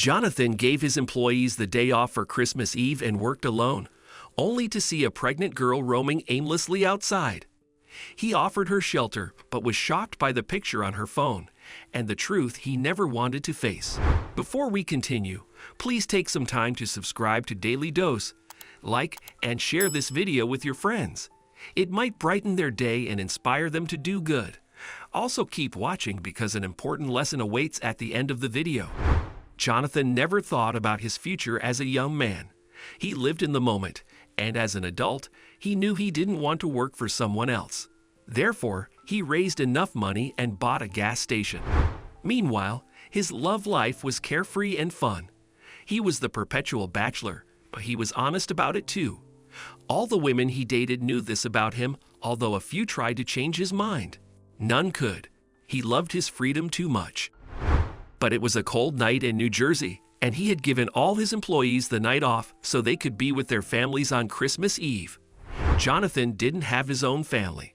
Jonathan gave his employees the day off for Christmas Eve and worked alone, only to see a pregnant girl roaming aimlessly outside. He offered her shelter but was shocked by the picture on her phone and the truth he never wanted to face. Before we continue, please take some time to subscribe to Dailydose, like and share this video with your friends. It might brighten their day and inspire them to do good. Also keep watching because an important lesson awaits at the end of the video. Jonathan never thought about his future as a young man. He lived in the moment, and as an adult, he knew he didn't want to work for someone else. Therefore, he raised enough money and bought a gas station. Meanwhile, his love life was carefree and fun. He was the perpetual bachelor, but he was honest about it too. All the women he dated knew this about him, although a few tried to change his mind. None could. He loved his freedom too much. But it was a cold night in New Jersey, and he had given all his employees the night off so they could be with their families on Christmas Eve. Jonathan didn't have his own family.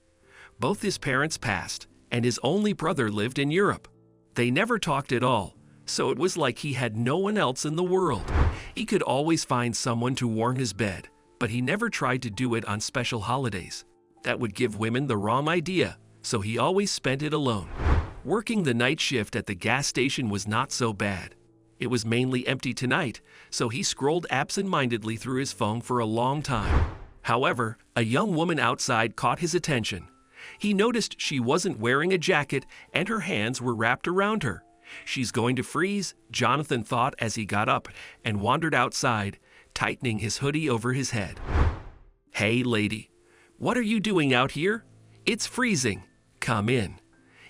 Both his parents passed, and his only brother lived in Europe. They never talked at all, so it was like he had no one else in the world. He could always find someone to warm his bed, but he never tried to do it on special holidays. That would give women the wrong idea, so he always spent it alone. Working the night shift at the gas station was not so bad. It was mainly empty tonight, so he scrolled absent-mindedly through his phone for a long time. However, a young woman outside caught his attention. He noticed she wasn't wearing a jacket and her hands were wrapped around her. She's going to freeze, Jonathan thought as he got up and wandered outside, tightening his hoodie over his head. "Hey, lady, what are you doing out here? It's freezing. Come in."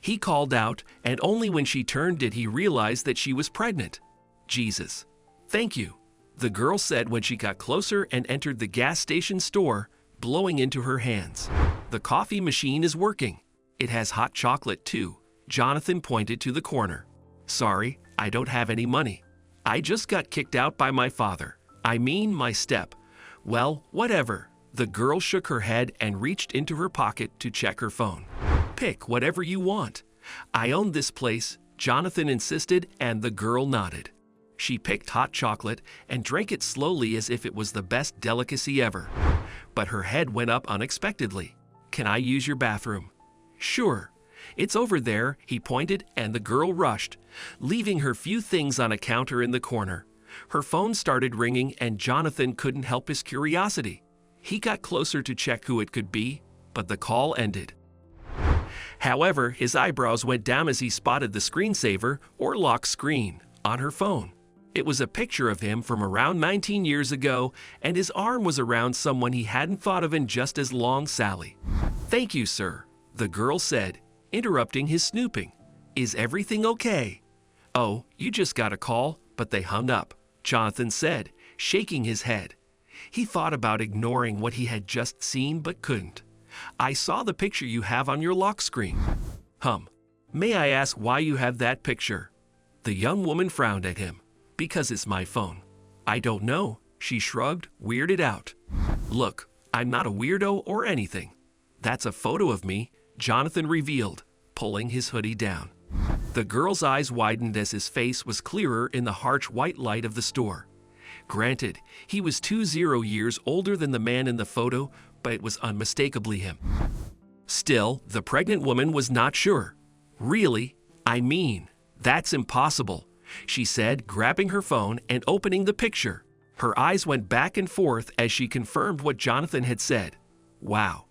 He called out, and only when she turned did he realize that she was pregnant. "Jesus. Thank you," the girl said when she got closer and entered the gas station store, blowing into her hands. "The coffee machine is working. It has hot chocolate too." Jonathan pointed to the corner. "Sorry, I don't have any money. I just got kicked out by my father. I mean my step." "Well, whatever." The girl shook her head and reached into her pocket to check her phone. "Pick whatever you want." "I own this place," Jonathan insisted, and the girl nodded. She picked hot chocolate and drank it slowly as if it was the best delicacy ever. But her head went up unexpectedly. "Can I use your bathroom?" "Sure. It's over there," he pointed, and the girl rushed, leaving her few things on a counter in the corner. Her phone started ringing, and Jonathan couldn't help his curiosity. He got closer to check who it could be, but the call ended. However, his eyebrows went down as he spotted the screensaver, or lock screen, on her phone. It was a picture of him from around 19 years ago, and his arm was around someone he hadn't thought of in just as long, Sally. "Thank you, sir," the girl said, interrupting his snooping. "Is everything okay?" "Oh, you just got a call, but they hung up," Jonathan said, shaking his head. He thought about ignoring what he had just seen but couldn't. "I saw the picture you have on your lock screen." May I ask why you have that picture?" The young woman frowned at him. "Because it's my phone." "I don't know," she shrugged, weirded out. "Look, I'm not a weirdo or anything. That's a photo of me," Jonathan revealed, pulling his hoodie down. The girl's eyes widened as his face was clearer in the harsh white light of the store. Granted, he was 20 years older than the man in the photo, but it was unmistakably him. Still, the pregnant woman was not sure. "Really? I mean, that's impossible," she said, grabbing her phone and opening the picture. Her eyes went back and forth as she confirmed what Jonathan had said. "Wow.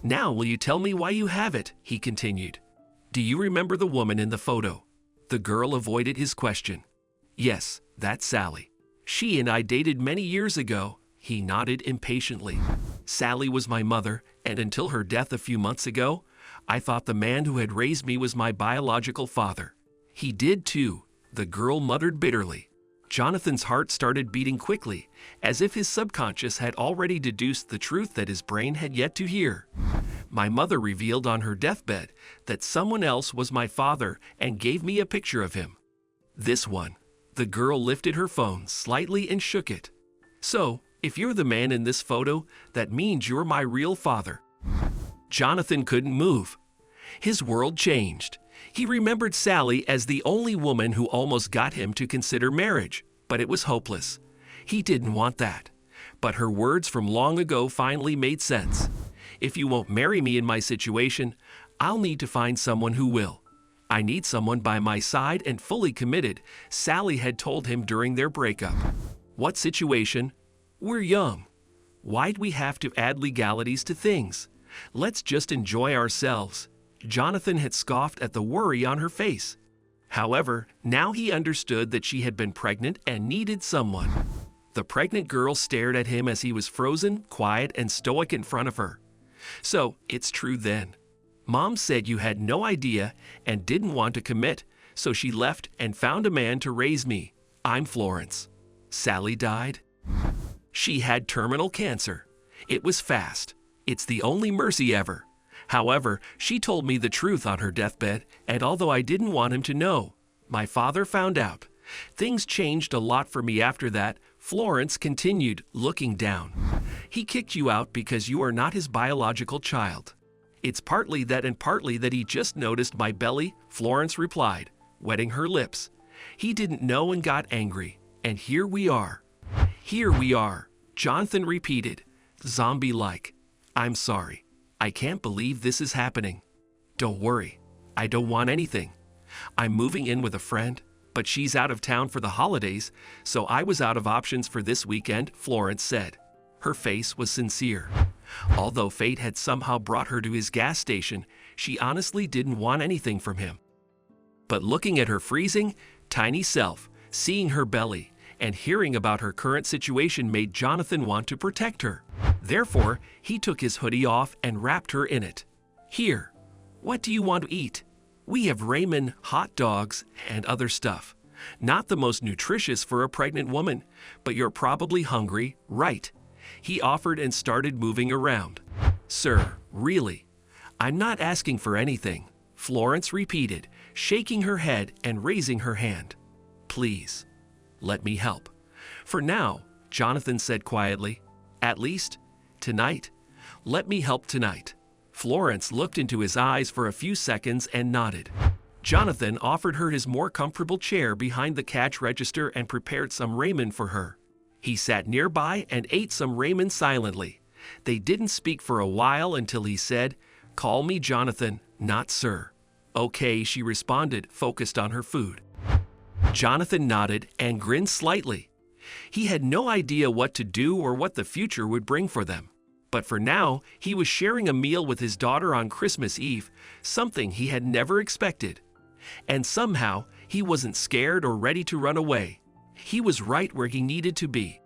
Now will you tell me why you have it?" he continued. "Do you remember the woman in the photo?" The girl avoided his question. "Yes, that's Sally. She and I dated many years ago." He nodded impatiently. "Sally was my mother, and until her death a few months ago, I thought the man who had raised me was my biological father." "He did too," the girl muttered bitterly. Jonathan's heart started beating quickly, as if his subconscious had already deduced the truth that his brain had yet to hear. "My mother revealed on her deathbed that someone else was my father and gave me a picture of him. This one." The girl lifted her phone slightly and shook it. "So, if you're the man in this photo, that means you're my real father." Jonathan couldn't move. His world changed. He remembered Sally as the only woman who almost got him to consider marriage, but it was hopeless. He didn't want that. But her words from long ago finally made sense. If you won't marry me in my situation, I'll need to find someone who will. I need someone by my side and fully committed, Sally had told him during their breakup. What situation? We're young. Why'd we have to add legalities to things? Let's just enjoy ourselves. Jonathan had scoffed at the worry on her face. However, now he understood that she had been pregnant and needed someone. The pregnant girl stared at him as he was frozen, quiet, and stoic in front of her. So, it's true then. Mom said you had no idea and didn't want to commit, so she left and found a man to raise me. I'm Florence. Sally died. She had terminal cancer. It was fast. It's the only mercy ever. However, she told me the truth on her deathbed, and although I didn't want him to know, my father found out. Things changed a lot for me after that, Florence continued, looking down. He kicked you out because you are not his biological child. It's partly that and partly that he just noticed my belly, Florence replied, wetting her lips. He didn't know and got angry, and here we are. Here we are, Jonathan repeated, zombie-like. I'm sorry. I can't believe this is happening. Don't worry. I don't want anything. I'm moving in with a friend, but she's out of town for the holidays, so I was out of options for this weekend, Florence said. Her face was sincere. Although fate had somehow brought her to his gas station, she honestly didn't want anything from him. But looking at her freezing, tiny self, seeing her belly, and hearing about her current situation made Jonathan want to protect her. Therefore, he took his hoodie off and wrapped her in it. Here, what do you want to eat? We have ramen, hot dogs, and other stuff. Not the most nutritious for a pregnant woman, but you're probably hungry, right? He offered and started moving around. Sir, really? I'm not asking for anything, Florence repeated, shaking her head and raising her hand. Please, let me help. For now, Jonathan said quietly, at least, tonight. Let me help tonight. Florence looked into his eyes for a few seconds and nodded. Jonathan offered her his more comfortable chair behind the cash register and prepared some ramen for her. He sat nearby and ate some ramen silently. They didn't speak for a while until he said, "Call me Jonathan, not sir." Okay, she responded, focused on her food. Jonathan nodded and grinned slightly. He had no idea what to do or what the future would bring for them. But for now, he was sharing a meal with his daughter on Christmas Eve, something he had never expected. And somehow, he wasn't scared or ready to run away. He was right where he needed to be.